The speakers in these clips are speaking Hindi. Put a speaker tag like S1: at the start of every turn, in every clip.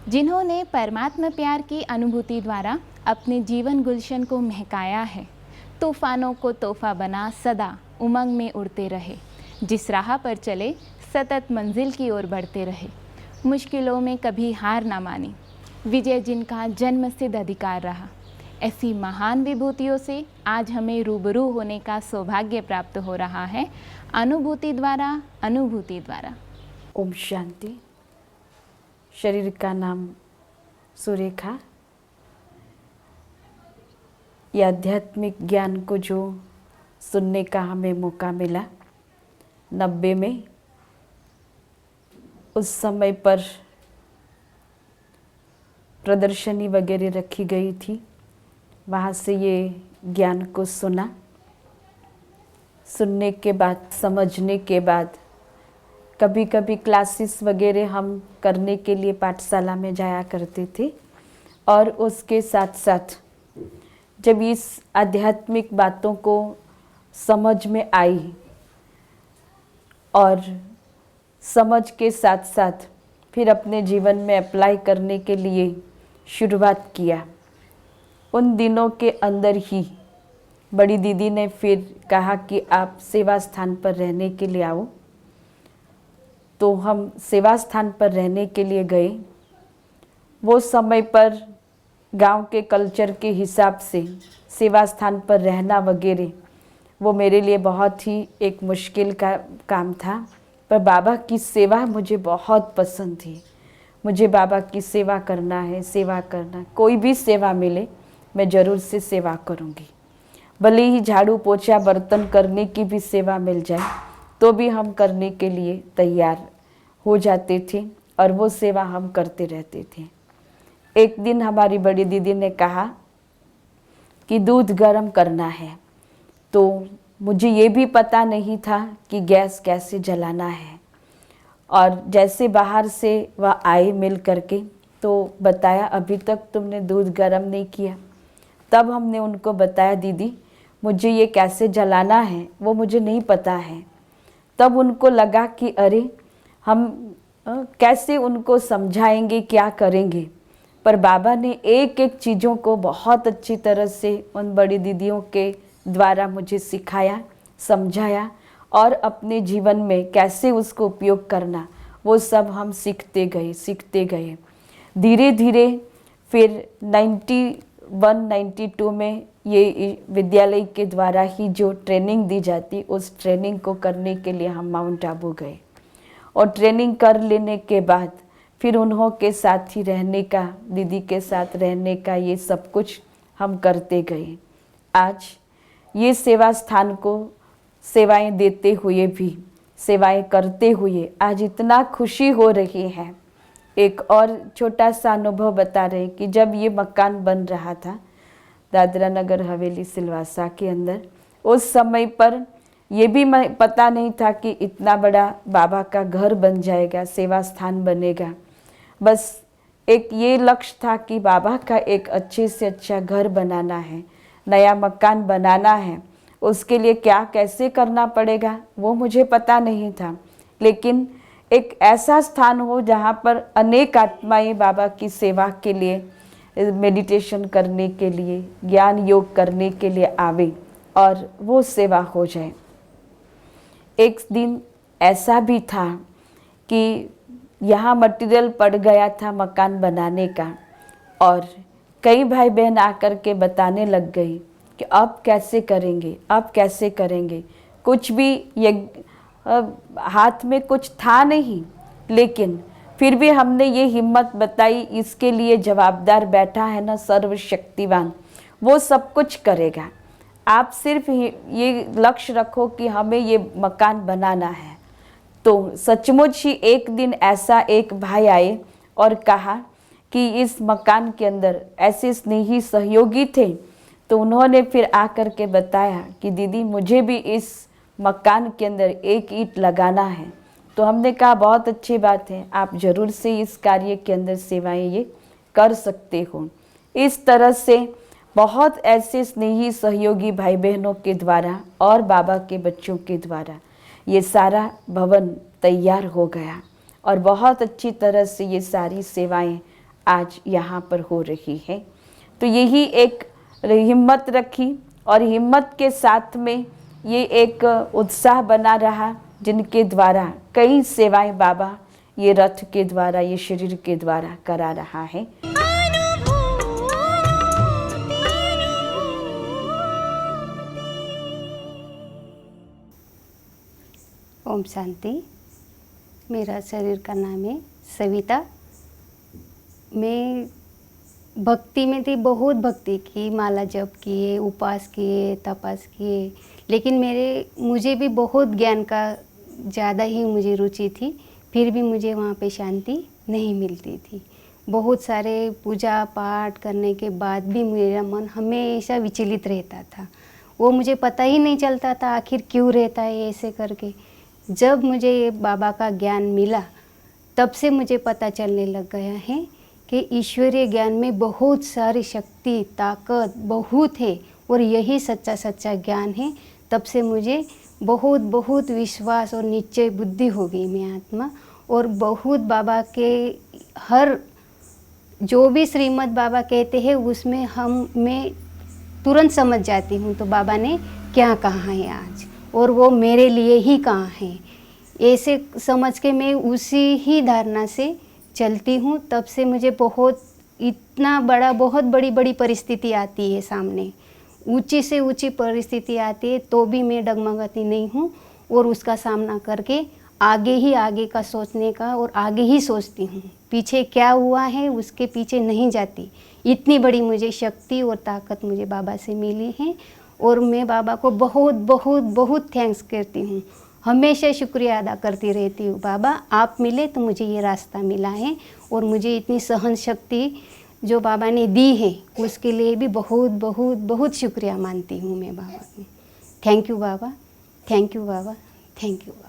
S1: जिन्होंने परमात्मा प्यार की अनुभूति द्वारा अपने जीवन गुलशन को महकाया है। तूफानों को तोहफा बना सदा उमंग में उड़ते रहे, जिस राह पर चले सतत मंजिल की ओर बढ़ते रहे। मुश्किलों में कभी हार ना मानी, विजय जिनका जन्मसिद्ध अधिकार रहा। ऐसी महान विभूतियों से आज हमें रूबरू होने का सौभाग्य प्राप्त हो रहा है, अनुभूति द्वारा।
S2: ओम शांति। शरीर का नाम सुरेखा। ये आध्यात्मिक ज्ञान को जो सुनने का हमें मौका मिला 90 में, उस समय पर प्रदर्शनी वगैरह रखी गई थी। वहाँ से ये ज्ञान को सुनने के बाद, समझने के बाद, कभी कभी क्लासेस वगैरह हम करने के लिए पाठशाला में जाया करते थे। और उसके साथ साथ जब इस आध्यात्मिक बातों को समझ में आई और समझ के साथ साथ फिर अपने जीवन में अप्लाई करने के लिए शुरुआत किया, उन दिनों के अंदर ही बड़ी दीदी ने फिर कहा कि आप सेवा स्थान पर रहने के लिए आओ। तो हम सेवा स्थान पर रहने के लिए गए। वो समय पर गांव के कल्चर के हिसाब से सेवा स्थान पर रहना वगैरह वो मेरे लिए बहुत ही एक मुश्किल का काम था। पर बाबा की सेवा मुझे बहुत पसंद थी। मुझे बाबा की सेवा करना है, सेवा करना, कोई भी सेवा मिले मैं ज़रूर से सेवा करूँगी। भले ही झाड़ू पोछा बर्तन करने की भी सेवा मिल जाए तो भी हम करने के लिए तैयार हो जाते थे और वो सेवा हम करते रहते थे। एक दिन हमारी बड़ी दीदी ने कहा कि दूध गर्म करना है, तो मुझे ये भी पता नहीं था कि गैस कैसे जलाना है। और जैसे बाहर से वह आए मिल करके तो बताया, अभी तक तुमने दूध गर्म नहीं किया। तब हमने उनको बताया, दीदी मुझे ये कैसे जलाना है वो मुझे नहीं पता है। तब उनको लगा कि अरे हम कैसे उनको समझाएंगे, क्या करेंगे। पर बाबा ने एक एक चीज़ों को बहुत अच्छी तरह से उन बड़ी दीदियों के द्वारा मुझे सिखाया, समझाया और अपने जीवन में कैसे उसको उपयोग करना वो सब हम सीखते गए। धीरे धीरे फिर 91-92 में ये विद्यालय के द्वारा ही जो ट्रेनिंग दी जाती, उस ट्रेनिंग को करने के लिए हम माउंट आबू गए। और ट्रेनिंग कर लेने के बाद फिर उन्हों के साथ ही रहने का, दीदी के साथ रहने का, ये सब कुछ हम करते गए। आज ये सेवा स्थान को सेवाएं देते हुए भी, सेवाएं करते हुए आज इतना खुशी हो रही है। एक और छोटा सा अनुभव बता रहे कि जब ये मकान बन रहा था दादरा नगर हवेली सिलवासा के अंदर, उस समय पर ये भी पता नहीं था कि इतना बड़ा बाबा का घर बन जाएगा, सेवा स्थान बनेगा। बस एक ये लक्ष्य था कि बाबा का एक अच्छे से अच्छा घर बनाना है, नया मकान बनाना है। उसके लिए क्या कैसे करना पड़ेगा वो मुझे पता नहीं था, लेकिन एक ऐसा स्थान हो जहाँ पर अनेक आत्माएं बाबा की सेवा के लिए, मेडिटेशन करने के लिए, ज्ञान योग करने के लिए आवे और वो सेवा हो जाए। एक दिन ऐसा भी था कि यहाँ मटेरियल पड़ गया था मकान बनाने का और कई भाई बहन आकर के बताने लग गई कि अब कैसे करेंगे। कुछ भी ये हाथ में कुछ था नहीं, लेकिन फिर भी हमने ये हिम्मत बताई, इसके लिए जवाबदार बैठा है ना सर्वशक्तिवान, वो सब कुछ करेगा। आप सिर्फ ये लक्ष्य रखो कि हमें ये मकान बनाना है। तो सचमुच ही एक दिन ऐसा एक भाई आए और कहा कि इस मकान के अंदर ऐसे स्नेही सहयोगी थे, तो उन्होंने फिर आकर के बताया कि दीदी मुझे भी इस मकान के अंदर एक ईंट लगाना है। तो हमने कहा बहुत अच्छी बात है, आप ज़रूर से इस कार्य के अंदर सेवाएं ये कर सकते हो। इस तरह से बहुत ऐसे स्नेही सहयोगी भाई बहनों के द्वारा और बाबा के बच्चों के द्वारा ये सारा भवन तैयार हो गया और बहुत अच्छी तरह से ये सारी सेवाएं आज यहाँ पर हो रही है। तो यही एक हिम्मत रखी और हिम्मत के साथ में ये एक उत्साह बना रहा, जिनके द्वारा कई सेवाएं बाबा ये रथ के द्वारा, ये शरीर के द्वारा करा रहा है।
S3: ओम शांति। मेरा शरीर का नाम है सविता। मैं भक्ति में थी, बहुत भक्ति की, माला जप किए, उपवास किए, तपास किए, लेकिन मुझे भी बहुत ज्ञान का ज़्यादा ही मुझे रुचि थी, फिर भी मुझे वहाँ पे शांति नहीं मिलती थी। बहुत सारे पूजा पाठ करने के बाद भी मेरा मन हमेशा विचलित रहता था। वो मुझे पता ही नहीं चलता था आखिर क्यों रहता है ऐसे करके। जब मुझे ये बाबा का ज्ञान मिला तब से मुझे पता चलने लग गया है कि ईश्वरीय ज्ञान में बहुत सारी शक्ति, ताकत बहुत है और यही सच्चा ज्ञान है। तब से मुझे बहुत विश्वास और निश्चय बुद्धि हो गई मैं आत्मा, और बहुत बाबा के हर जो भी श्रीमद् बाबा कहते हैं उसमें मैं तुरंत समझ जाती हूँ तो बाबा ने क्या कहा है आज, और वो मेरे लिए ही कहा है, ऐसे समझ के मैं उसी ही धारणा से चलती हूँ। तब से मुझे बहुत बड़ी परिस्थिति आती है सामने, ऊंची से ऊंची परिस्थिति आती है तो भी मैं डगमगाती नहीं हूँ, और उसका सामना करके आगे का सोचने का, और आगे ही सोचती हूँ, पीछे क्या हुआ है उसके पीछे नहीं जाती। इतनी बड़ी मुझे शक्ति और ताकत मुझे बाबा से मिली है, और मैं बाबा को बहुत थैंक्स करती हूँ, हमेशा शुक्रिया अदा करती रहती हूँ। बाबा आप मिले तो मुझे ये रास्ता मिला है, और मुझे इतनी सहन शक्ति जो बाबा ने दी है उसके लिए भी बहुत शुक्रिया मानती हूँ मैं बाबा को। थैंक यू बाबा, थैंक यू बाबा, थैंक यू बाबा।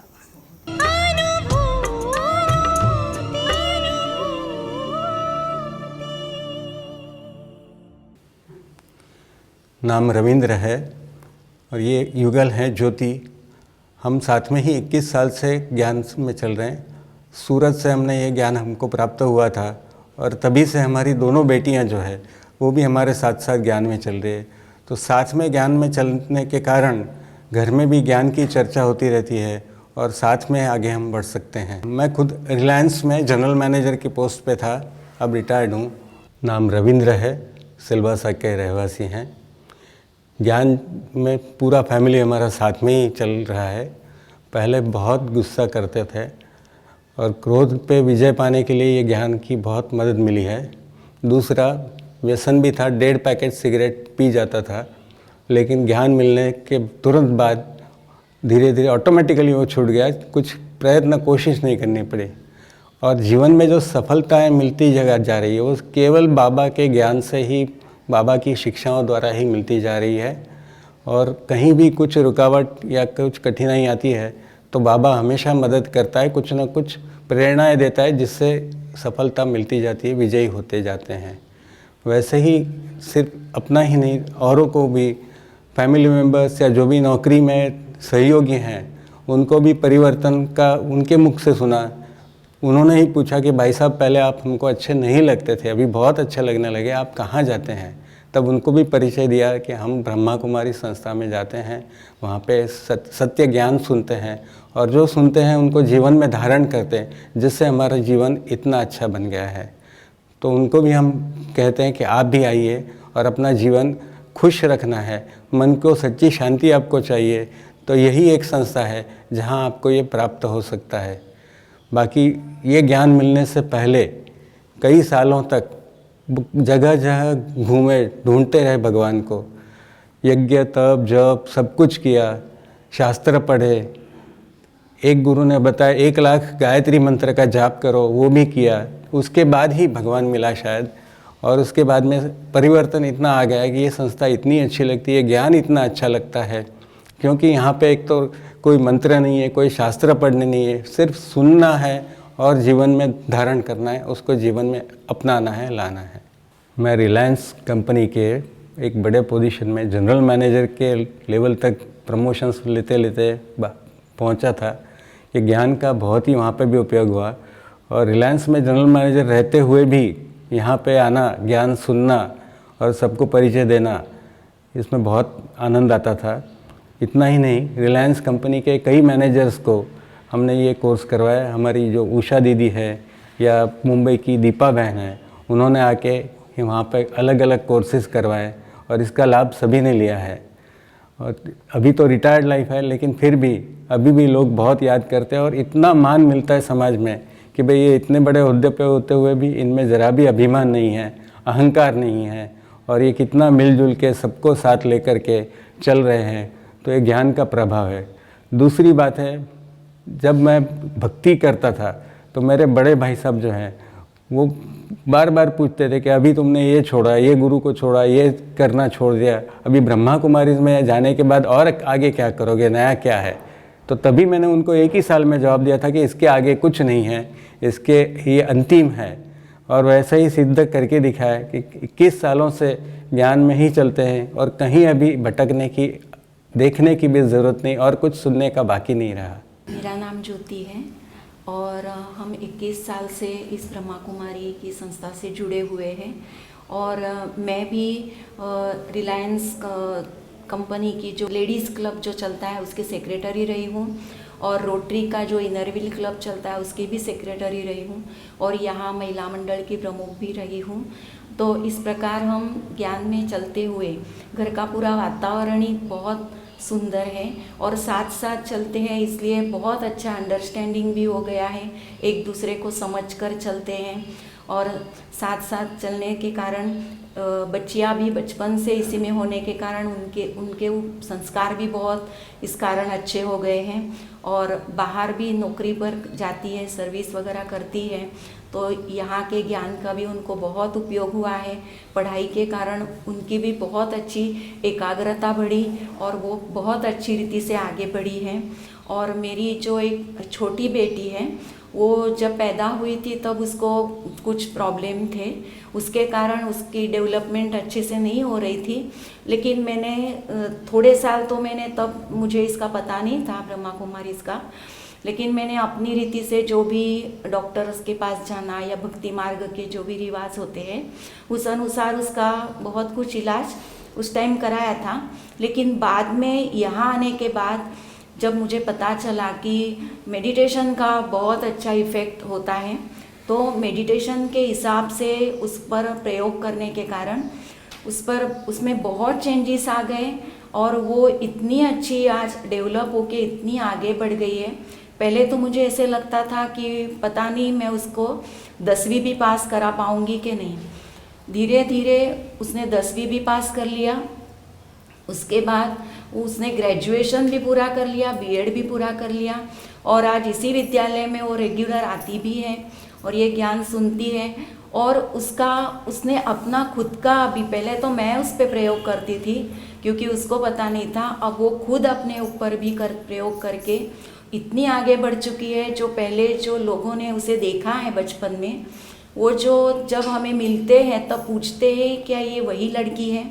S4: नाम रविंद्र है और ये युगल हैं ज्योति। हम साथ में ही 21 साल से ज्ञान में चल रहे हैं। सूरत से हमने ये ज्ञान हमको प्राप्त हुआ था, और तभी से हमारी दोनों बेटियां जो है वो भी हमारे साथ साथ ज्ञान में चल रही है। तो साथ में ज्ञान में चलने के कारण घर में भी ज्ञान की चर्चा होती रहती है, और साथ में आगे हम बढ़ सकते हैं। मैं खुद रिलायंस में जनरल मैनेजर की पोस्ट पे था, अब रिटायर्ड हूँ। नाम रविंद्र है, सिलवासा के रहवासी हैं। ज्ञान में पूरा फैमिली हमारा साथ में ही चल रहा है। पहले बहुत गुस्सा करते थे, और क्रोध पे विजय पाने के लिए ये ज्ञान की बहुत मदद मिली है। दूसरा व्यसन भी था, 1.5 पैकेट सिगरेट पी जाता था, लेकिन ज्ञान मिलने के तुरंत बाद धीरे धीरे ऑटोमेटिकली वो छूट गया, कुछ प्रयत्न कोशिश नहीं करनी पड़ी। और जीवन में जो सफलताएं मिलती जा रही है वो केवल बाबा के ज्ञान से ही, बाबा की शिक्षाओं द्वारा ही मिलती जा रही है। और कहीं भी कुछ रुकावट या कुछ कठिनाई आती है तो बाबा हमेशा मदद करता है, कुछ न कुछ प्रेरणाएं देता है, जिससे सफलता मिलती जाती है, विजयी होते जाते हैं। वैसे ही सिर्फ अपना ही नहीं, औरों को भी, फैमिली मेम्बर्स या जो भी नौकरी में सहयोगी हैं उनको भी परिवर्तन का उनके मुख से सुना। उन्होंने ही पूछा कि भाई साहब पहले आप हमको अच्छे नहीं लगते थे, अभी बहुत अच्छे लगने लगे, आप कहाँ जाते हैं? तब उनको भी परिचय दिया कि हम ब्रह्मा कुमारी संस्था में जाते हैं, वहाँ पे सत्य ज्ञान सुनते हैं, और जो सुनते हैं उनको जीवन में धारण करते हैं, जिससे हमारा जीवन इतना अच्छा बन गया है। तो उनको भी हम कहते हैं कि आप भी आइए, और अपना जीवन खुश रखना है, मन को सच्ची शांति आपको चाहिए, तो यही एक संस्था है जहाँ आपको ये प्राप्त हो सकता है। बाकी ये ज्ञान मिलने से पहले कई सालों तक जगह जगह घूमे, ढूंढते रहे भगवान को, यज्ञ तप जप सब कुछ किया, शास्त्र पढ़े। एक गुरु ने बताया 1 लाख गायत्री मंत्र का जाप करो, वो भी किया, उसके बाद ही भगवान मिला शायद। और उसके बाद में परिवर्तन इतना आ गया कि ये संस्था इतनी अच्छी लगती है, ज्ञान इतना अच्छा लगता है, क्योंकि यहाँ पे एक तो कोई मंत्र नहीं है, कोई शास्त्र पढ़ने नहीं है, सिर्फ सुनना है और जीवन में धारण करना है, उसको जीवन में अपनाना है, लाना है। मैं रिलायंस कंपनी के एक बड़े पोजीशन में जनरल मैनेजर के लेवल तक प्रमोशंस लेते लेते पहुंचा था। ये ज्ञान का बहुत ही वहाँ पे भी उपयोग हुआ, और रिलायंस में जनरल मैनेजर रहते हुए भी यहाँ पे आना, ज्ञान सुनना और सबको परिचय देना, इसमें बहुत आनंद आता था। इतना ही नहीं, रिलायंस कंपनी के कई मैनेजर्स को हमने ये कोर्स करवाया। हमारी जो उषा दीदी है या मुंबई की दीपा बहन है, उन्होंने आके वहाँ पे अलग अलग कोर्सेज़ करवाए और इसका लाभ सभी ने लिया है। और अभी तो रिटायर्ड लाइफ है, लेकिन फिर भी अभी भी लोग बहुत याद करते हैं और इतना मान मिलता है समाज में कि भाई ये इतने बड़े ओहदे पे होते हुए भी इनमें ज़रा भी अभिमान नहीं है, अहंकार नहीं है और ये कितना मिलजुल के सबको साथ लेकर के चल रहे हैं। तो ये ज्ञान का प्रभाव है। दूसरी बात है, जब मैं भक्ति करता था तो मेरे बड़े भाई साहब जो हैं वो बार बार पूछते थे कि अभी तुमने ये छोड़ा, ये गुरु को छोड़ा, ये करना छोड़ दिया, अभी ब्रह्मा कुमारी में जाने के बाद और आगे क्या करोगे, नया क्या है। तो तभी मैंने उनको एक ही साल में जवाब दिया था कि इसके आगे कुछ नहीं है, इसके ये अंतिम है। और वैसा ही सिद्ध करके दिखाया कि 21 सालों से ज्ञान में ही चलते हैं और कहीं अभी भटकने की, देखने की भी ज़रूरत नहीं और कुछ सुनने का बाकी नहीं रहा।
S5: मेरा नाम ज्योति है और हम 21 साल से इस ब्रह्मा कुमारी की संस्था से जुड़े हुए हैं और मैं भी रिलायंस कंपनी की जो लेडीज़ क्लब जो चलता है उसके सेक्रेटरी रही हूँ और रोटरी का जो इनरव्हील क्लब चलता है उसकी भी सेक्रेटरी रही हूँ और यहाँ महिला मंडल की प्रमुख भी रही हूँ। तो इस प्रकार हम ज्ञान में चलते हुए घर का पूरा वातावरण ही बहुत सुंदर है और साथ साथ चलते हैं, इसलिए बहुत अच्छा अंडरस्टैंडिंग भी हो गया है, एक दूसरे को समझकर चलते हैं और साथ साथ चलने के कारण बच्चियाँ भी बचपन से इसी में होने के कारण उनके संस्कार भी बहुत इस कारण अच्छे हो गए हैं और बाहर भी नौकरी पर जाती है, सर्विस वगैरह करती है। तो यहाँ के ज्ञान का भी उनको बहुत उपयोग हुआ है। पढ़ाई के कारण उनकी भी बहुत अच्छी एकाग्रता बढ़ी और वो बहुत अच्छी रीति से आगे बढ़ी है। और मेरी जो एक छोटी बेटी है वो जब पैदा हुई थी तब उसको कुछ प्रॉब्लम थे, उसके कारण उसकी डेवलपमेंट अच्छे से नहीं हो रही थी। लेकिन मैंने थोड़े साल तो मैंने तब मुझे इसका पता नहीं था ब्रह्मा कुमारी इसका, लेकिन मैंने अपनी रीति से जो भी डॉक्टर्स के पास जाना या भक्ति मार्ग के जो भी रिवाज होते हैं उस अनुसार उसका बहुत कुछ इलाज उस टाइम कराया था। लेकिन बाद में यहाँ आने के बाद जब मुझे पता चला कि मेडिटेशन का बहुत अच्छा इफ़ेक्ट होता है तो मेडिटेशन के हिसाब से उस पर प्रयोग करने के कारण उसमें बहुत चेंजेस आ गए और वो इतनी अच्छी आज डेवलप होके इतनी आगे बढ़ गई है। पहले तो मुझे ऐसे लगता था कि पता नहीं मैं उसको 10वीं भी पास करा पाऊँगी कि नहीं। धीरे धीरे उसने 10वीं भी पास कर लिया, उसके बाद उसने ग्रेजुएशन भी पूरा कर लिया, बीएड भी पूरा कर लिया और आज इसी विद्यालय में वो रेगुलर आती भी है और ये ज्ञान सुनती है। और उसने अपना खुद का अभी, पहले तो मैं उस पर प्रयोग करती थी क्योंकि उसको पता नहीं था, अब वो खुद अपने ऊपर भी प्रयोग करके इतनी आगे बढ़ चुकी है। जो पहले जो लोगों ने उसे देखा है बचपन में, वो जो जब हमें मिलते हैं तब पूछते हैं क्या ये वही लड़की है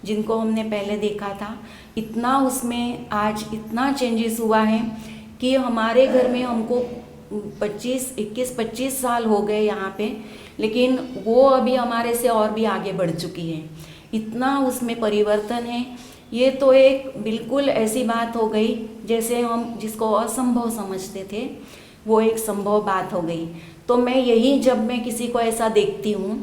S5: जिनको हमने पहले देखा था। इतना उसमें आज इतना चेंजेस हुआ है कि हमारे घर में हमको 21-25 साल हो गए यहाँ पे, लेकिन वो अभी हमारे से और भी आगे बढ़ चुकी है। इतना उसमें परिवर्तन है। ये तो एक बिल्कुल ऐसी बात हो गई जैसे हम जिसको असंभव समझते थे वो एक संभव बात हो गई। तो मैं यही, जब मैं किसी को ऐसा देखती हूँ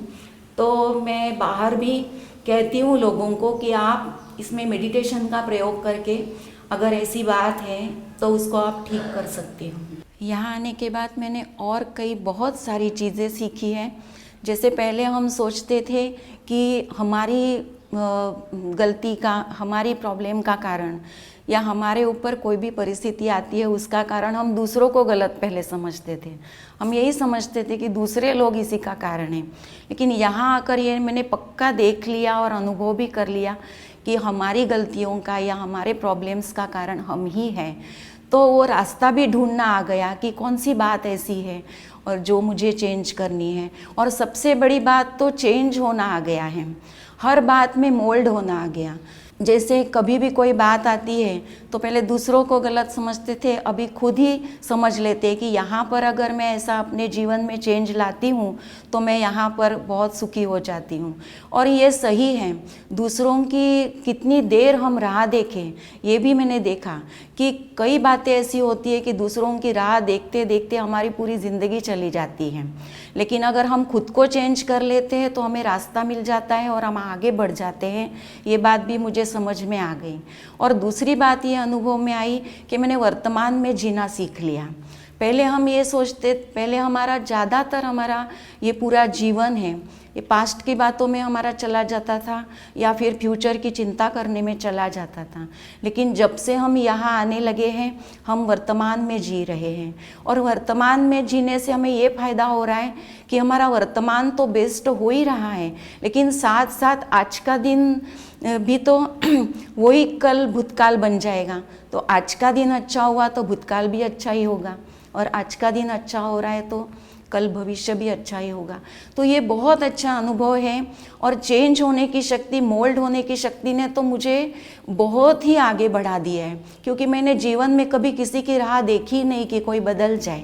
S5: तो मैं बाहर भी कहती हूँ लोगों को कि आप इसमें मेडिटेशन का प्रयोग करके अगर ऐसी बात है तो उसको आप ठीक कर सकते हो। यहाँ आने के बाद मैंने और कई बहुत सारी चीज़ें सीखी हैं। जैसे पहले हम सोचते थे कि हमारी गलती का, हमारी प्रॉब्लम का कारण या हमारे ऊपर कोई भी परिस्थिति आती है उसका कारण हम दूसरों को गलत पहले समझते थे। हम यही समझते थे कि दूसरे लोग इसी का कारण हैं। लेकिन यहाँ आकर ये मैंने पक्का देख लिया और अनुभव भी कर लिया कि हमारी गलतियों का या हमारे प्रॉब्लम्स का कारण हम ही हैं। तो वो रास्ता भी ढूंढना आ गया कि कौन सी बात ऐसी है और जो मुझे चेंज करनी है। और सबसे बड़ी बात तो चेंज होना आ गया है, हर बात में मोल्ड होना आ गया। जैसे कभी भी कोई बात आती है तो पहले दूसरों को गलत समझते थे, अभी खुद ही समझ लेते हैं कि यहाँ पर अगर मैं ऐसा अपने जीवन में चेंज लाती हूँ तो मैं यहाँ पर बहुत सुखी हो जाती हूँ। और ये सही है, दूसरों की कितनी देर हम राह देखें, ये भी मैंने देखा कि कई बातें ऐसी होती है कि दूसरों की राह देखते देखते हमारी पूरी ज़िंदगी चली जाती है। लेकिन अगर हम खुद को चेंज कर लेते हैं तो हमें रास्ता मिल जाता है और हम आगे बढ़ जाते हैं। ये बात भी मुझे समझ में आ गई। और दूसरी बात ये अनुभव में आई कि मैंने वर्तमान में जीना सीख लिया। पहले हम ये सोचते, पहले हमारा ये पूरा जीवन है ये पास्ट की बातों में हमारा चला जाता था या फिर फ्यूचर की चिंता करने में चला जाता था। लेकिन जब से हम यहाँ आने लगे हैं हम वर्तमान में जी रहे हैं, और वर्तमान में जीने से हमें ये फ़ायदा हो रहा है कि हमारा वर्तमान तो बेस्ट हो ही रहा है, लेकिन साथ साथ आज का दिन भी तो वही कल भूतकाल बन जाएगा। तो आज का दिन अच्छा हुआ तो भूतकाल भी अच्छा ही होगा, और आज का दिन अच्छा हो रहा है तो कल भविष्य भी अच्छा ही होगा। तो ये बहुत अच्छा अनुभव है। और चेंज होने की शक्ति, मोल्ड होने की शक्ति ने तो मुझे बहुत ही आगे बढ़ा दिया है, क्योंकि मैंने जीवन में कभी किसी की राह देखी नहीं कि कोई बदल जाए,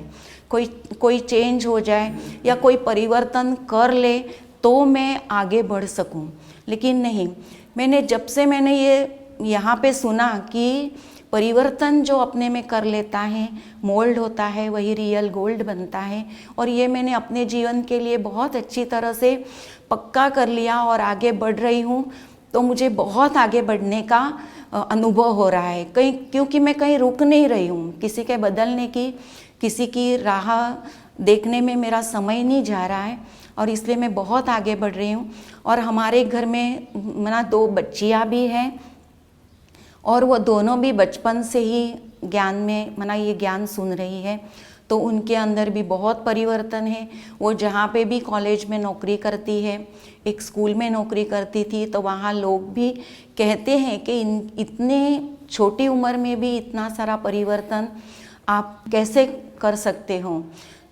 S5: कोई चेंज हो जाए या कोई परिवर्तन कर ले तो मैं आगे बढ़ सकूं। लेकिन नहीं, जब से मैंने ये यहाँ पे सुना कि परिवर्तन जो अपने में कर लेता है, मोल्ड होता है, वही रियल गोल्ड बनता है, और ये मैंने अपने जीवन के लिए बहुत अच्छी तरह से पक्का कर लिया और आगे बढ़ रही हूँ। तो मुझे बहुत आगे बढ़ने का अनुभव हो रहा है, क्योंकि मैं कहीं रुक नहीं रही हूँ। किसी के बदलने की, किसी की राह देखने में मेरा समय नहीं जा रहा है, और इसलिए मैं बहुत आगे बढ़ रही हूँ। और हमारे घर में 2 बच्चियाँ भी हैं, और वो दोनों भी बचपन से ही ज्ञान में ये ज्ञान सुन रही है। तो उनके अंदर भी बहुत परिवर्तन है। वो जहाँ पे भी कॉलेज में नौकरी करती है, एक स्कूल में नौकरी करती थी, तो वहाँ लोग भी कहते हैं कि इतने छोटी उम्र में भी इतना सारा परिवर्तन आप कैसे कर सकते हो।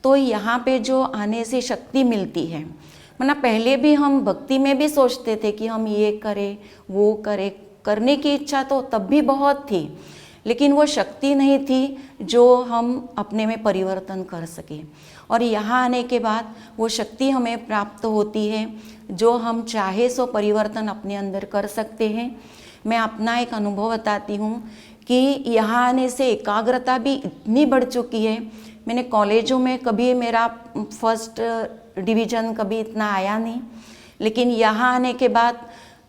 S5: तो यहाँ पे जो आने से शक्ति मिलती है, पहले भी हम भक्ति में भी सोचते थे कि हम ये करें वो करें, करने की इच्छा तो तब भी बहुत थी, लेकिन वो शक्ति नहीं थी जो हम अपने में परिवर्तन कर सके। और यहाँ आने के बाद वो शक्ति हमें प्राप्त होती है, जो हम चाहे सो परिवर्तन अपने अंदर कर सकते हैं। मैं अपना एक अनुभव बताती हूँ कि यहाँ आने से एकाग्रता भी इतनी बढ़ चुकी है। मैंने कॉलेजों में कभी मेरा फर्स्ट डिवीज़न कभी इतना आया नहीं, लेकिन यहाँ आने के बाद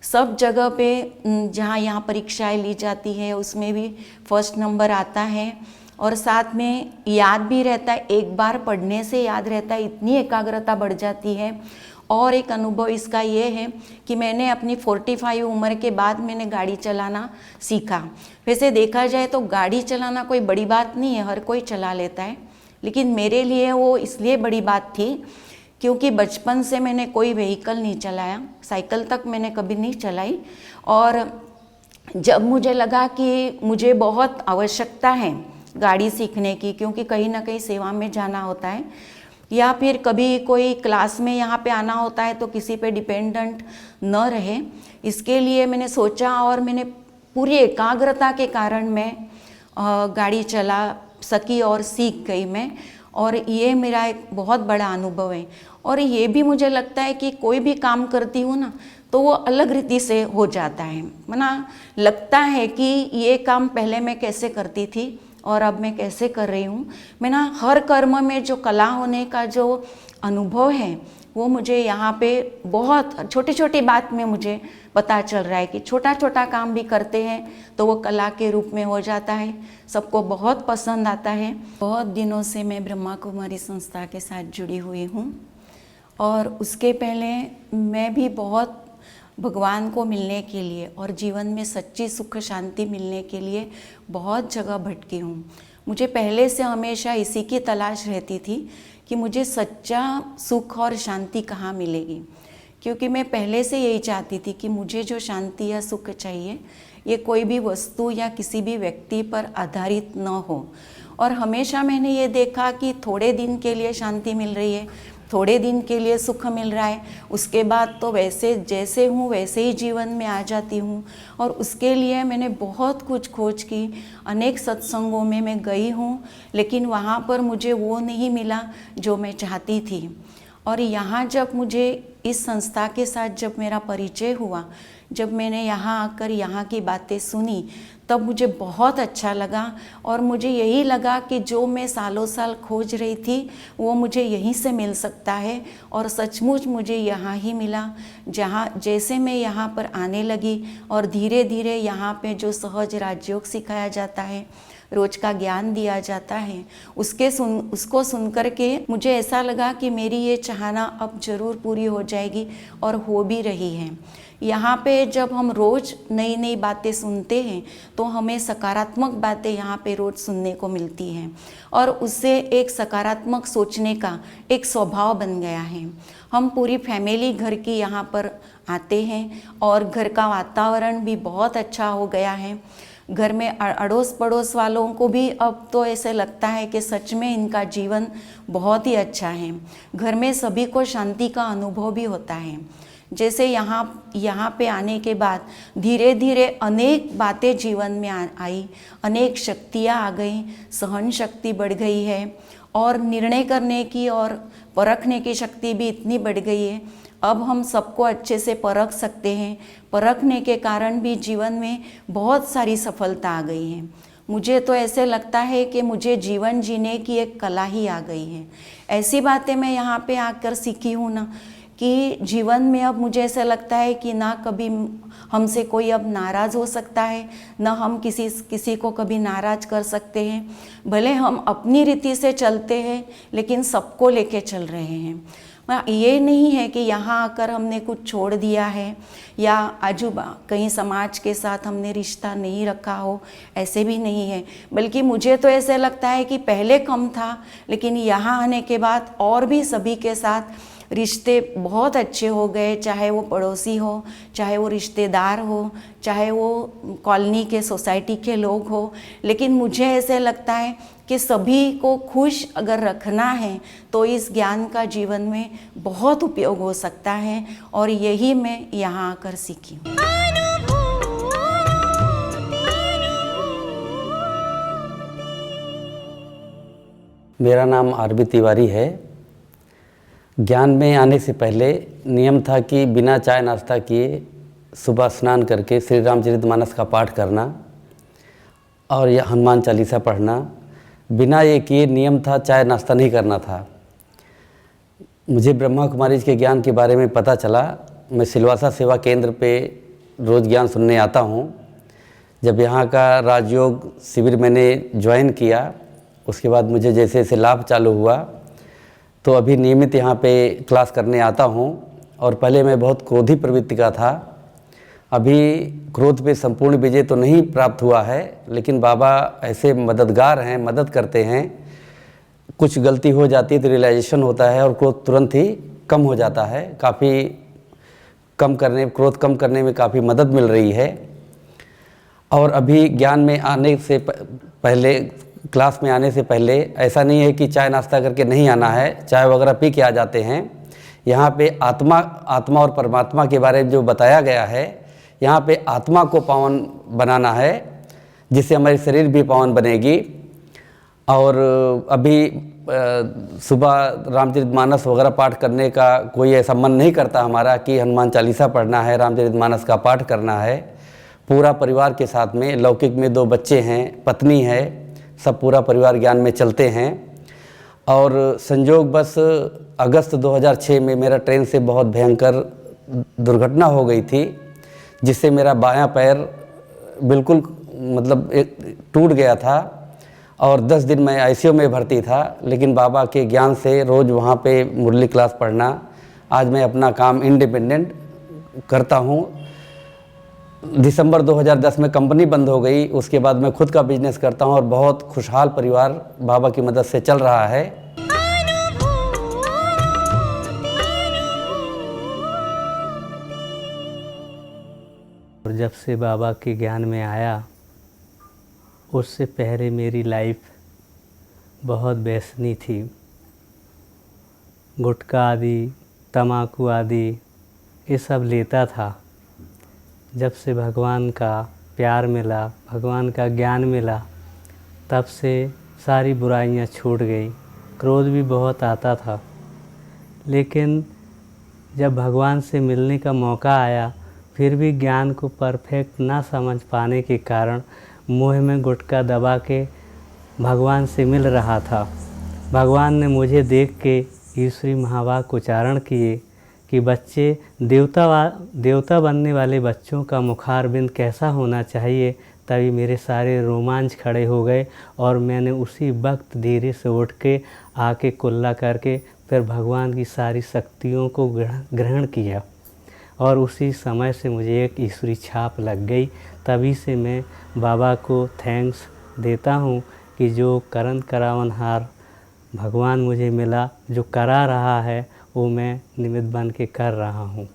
S5: सब जगह पे जहाँ यहाँ परीक्षाएं ली जाती है उसमें भी फर्स्ट नंबर आता है, और साथ में याद भी रहता है, एक बार पढ़ने से याद रहता है, इतनी एकाग्रता बढ़ जाती है। और एक अनुभव इसका ये है कि मैंने अपनी 45 उम्र के बाद मैंने गाड़ी चलाना सीखा। वैसे देखा जाए तो गाड़ी चलाना कोई बड़ी बात नहीं है, हर कोई चला लेता है, लेकिन मेरे लिए वो इसलिए बड़ी बात थी क्योंकि बचपन से मैंने कोई व्हीकल नहीं चलाया, साइकिल तक मैंने कभी नहीं चलाई। और जब मुझे लगा कि मुझे बहुत आवश्यकता है गाड़ी सीखने की, क्योंकि कहीं ना कहीं सेवा में जाना होता है, या फिर कभी कोई क्लास में यहाँ पे आना होता है तो किसी पे डिपेंडेंट न रहे, इसके लिए मैंने सोचा और मैंने पूरी एकाग्रता के कारण मैं गाड़ी चला सकी और सीख गई मैं। और ये मेरा एक बहुत बड़ा अनुभव है। और ये भी मुझे लगता है कि कोई भी काम करती हूँ ना तो वो अलग रीति से हो जाता है। लगता है कि ये काम पहले मैं कैसे करती थी और अब मैं कैसे कर रही हूँ। हर कर्म में जो कला होने का जो अनुभव है वो मुझे यहाँ पे बहुत छोटी छोटी बात में मुझे पता चल रहा है कि छोटा छोटा काम भी करते हैं तो वो कला के रूप में हो जाता है, सबको बहुत पसंद आता है। बहुत दिनों से मैं ब्रह्मा कुमारी संस्था के साथ जुड़ी हुई हूँ, और उसके पहले मैं भी बहुत भगवान को मिलने के लिए और जीवन में सच्ची सुख शांति मिलने के लिए बहुत जगह भटकी हूँ। मुझे पहले से हमेशा इसी की तलाश रहती थी कि मुझे सच्चा सुख और शांति कहाँ मिलेगी, क्योंकि मैं पहले से यही चाहती थी कि मुझे जो शांति या सुख चाहिए ये कोई भी वस्तु या किसी भी व्यक्ति पर आधारित न हो। और हमेशा मैंने ये देखा कि थोड़े दिन के लिए शांति मिल रही है, थोड़े दिन के लिए सुख मिल रहा है, उसके बाद तो वैसे जैसे हूँ वैसे ही जीवन में आ जाती हूँ। और उसके लिए मैंने बहुत कुछ खोज की, अनेक सत्संगों में मैं गई हूँ, लेकिन वहाँ पर मुझे वो नहीं मिला जो मैं चाहती थी। और यहाँ जब मुझे इस संस्था के साथ जब मेरा परिचय हुआ, जब मैंने यहाँ आकर यहाँ की बातें सुनी, तब मुझे बहुत अच्छा लगा। और मुझे यही लगा कि जो मैं सालों साल खोज रही थी वो मुझे यहीं से मिल सकता है। और सचमुच मुझे यहाँ ही मिला। जहाँ जैसे मैं यहाँ पर आने लगी और धीरे धीरे यहाँ पे जो सहज राजयोग सिखाया जाता है, रोज का ज्ञान दिया जाता है, उसको सुन कर के मुझे ऐसा लगा कि मेरी ये चाहना अब ज़रूर पूरी हो जाएगी, और हो भी रही है। यहाँ पे जब हम रोज़ नई नई बातें सुनते हैं तो हमें सकारात्मक बातें यहाँ पे रोज़ सुनने को मिलती हैं, और उससे एक सकारात्मक सोचने का एक स्वभाव बन गया है। हम पूरी फैमिली घर की यहाँ पर आते हैं, और घर का वातावरण भी बहुत अच्छा हो गया है। घर में अड़ोस पड़ोस वालों को भी अब तो ऐसे लगता है कि सच में इनका जीवन बहुत ही अच्छा है। घर में सभी को शांति का अनुभव भी होता है। जैसे यहाँ पे आने के बाद धीरे धीरे अनेक बातें जीवन में आई, अनेक शक्तियाँ आ गई, सहन शक्ति बढ़ गई है, और निर्णय करने की और परखने की शक्ति भी इतनी बढ़ गई है। अब हम सबको अच्छे से परख सकते हैं। परखने के कारण भी जीवन में बहुत सारी सफलता आ गई है। मुझे तो ऐसे लगता है कि मुझे जीवन जीने की एक कला ही आ गई है। ऐसी बातें मैं यहाँ पे आकर सीखी हूँ ना, कि जीवन में अब मुझे ऐसा लगता है कि ना कभी हमसे कोई अब नाराज़ हो सकता है, ना हम किसी को कभी नाराज़ कर सकते हैं। भले हम अपनी रीति से चलते हैं, लेकिन सबको लेके चल रहे हैं। ये नहीं है कि यहाँ आकर हमने कुछ छोड़ दिया है, या कहीं समाज के साथ हमने रिश्ता नहीं रखा हो, ऐसे भी नहीं है। बल्कि मुझे तो ऐसे लगता है कि पहले कम था, लेकिन यहाँ आने के बाद और भी सभी के साथ रिश्ते बहुत अच्छे हो गए। चाहे वो पड़ोसी हो, चाहे वो रिश्तेदार हो, चाहे वो कॉलोनी के सोसाइटी के लोग हो, लेकिन मुझे ऐसे लगता है कि सभी को खुश अगर रखना है तो इस ज्ञान का जीवन में बहुत उपयोग हो सकता है, और यही मैं यहाँ आकर सीखी हूँ।
S6: मेरा नाम आरबी तिवारी है। ज्ञान में आने से पहले नियम था कि बिना चाय नाश्ता किए सुबह स्नान करके श्री रामचरितमानस का पाठ करना और यह हनुमान चालीसा पढ़ना। बिना ये किए नियम था, चाय नाश्ता नहीं करना था। मुझे ब्रह्मा कुमारी के ज्ञान के बारे में पता चला। मैं सिलवासा सेवा केंद्र पे रोज़ ज्ञान सुनने आता हूँ। जब यहाँ का राजयोग शिविर मैंने ज्वाइन किया, उसके बाद मुझे जैसे जैसे लाभ चालू हुआ, तो अभी नियमित यहाँ पे क्लास करने आता हूँ। और पहले मैं बहुत क्रोधी प्रवृत्ति का था। अभी क्रोध पे संपूर्ण विजय तो नहीं प्राप्त हुआ है, लेकिन बाबा ऐसे मददगार हैं, मदद करते हैं। कुछ गलती हो जाती है तो रियलाइजेशन होता है और क्रोध तुरंत ही कम हो जाता है। क्रोध कम करने में काफ़ी मदद मिल रही है। और अभी ज्ञान में आने से पहले, क्लास में आने से पहले ऐसा नहीं है कि चाय नाश्ता करके नहीं आना है, चाय वगैरह पी के आ जाते हैं। यहाँ पे आत्मा और परमात्मा के बारे में जो बताया गया है, यहाँ पे आत्मा को पावन बनाना है, जिससे हमारी शरीर भी पावन बनेगी। और अभी सुबह रामचरितमानस वगैरह पाठ करने का कोई ऐसा मन नहीं करता हमारा कि हनुमान चालीसा पढ़ना है, रामचरितमानस का पाठ करना है। पूरा परिवार के साथ में, लौकिक में 2 बच्चे हैं, पत्नी है, सब पूरा परिवार ज्ञान में चलते हैं। और संयोग बस अगस्त 2006 में मेरा ट्रेन से बहुत भयंकर दुर्घटना हो गई थी, जिससे मेरा बायां पैर बिल्कुल टूट गया था और 10 दिन मैं आईसीयू में भर्ती था। लेकिन बाबा के ज्ञान से रोज़ वहाँ पे मुरली क्लास पढ़ना, आज मैं अपना काम इंडिपेंडेंट करता हूँ। दिसंबर 2010 में कंपनी बंद हो गई, उसके बाद मैं खुद का बिजनेस करता हूँ और बहुत खुशहाल परिवार बाबा की मदद से चल रहा है।
S7: और जब से बाबा के ज्ञान में आया, उससे पहले मेरी लाइफ बहुत बेसनी थी। गुटखा आदि, तम्बाकू आदि ये सब लेता था। जब से भगवान का प्यार मिला, भगवान का ज्ञान मिला, तब से सारी बुराइयां छूट गई। क्रोध भी बहुत आता था, लेकिन जब भगवान से मिलने का मौका आया, फिर भी ज्ञान को परफेक्ट ना समझ पाने के कारण मुँह में गुटखा दबा के भगवान से मिल रहा था। भगवान ने मुझे देख के ईश्वरी महावाक्य उच्चारण किए कि बच्चे देवता बनने वाले बच्चों का मुखारबिंद कैसा होना चाहिए। तभी मेरे सारे रोमांच खड़े हो गए और मैंने उसी वक्त धीरे से उठ के आके कुल्ला करके फिर भगवान की सारी शक्तियों को ग्रहण किया और उसी समय से मुझे एक ईश्वरी छाप लग गई। तभी से मैं बाबा को थैंक्स देता हूँ कि जो करन करावनहार भगवान मुझे मिला, जो करा रहा है वो मैं निमित्त बन के कर रहा हूँ।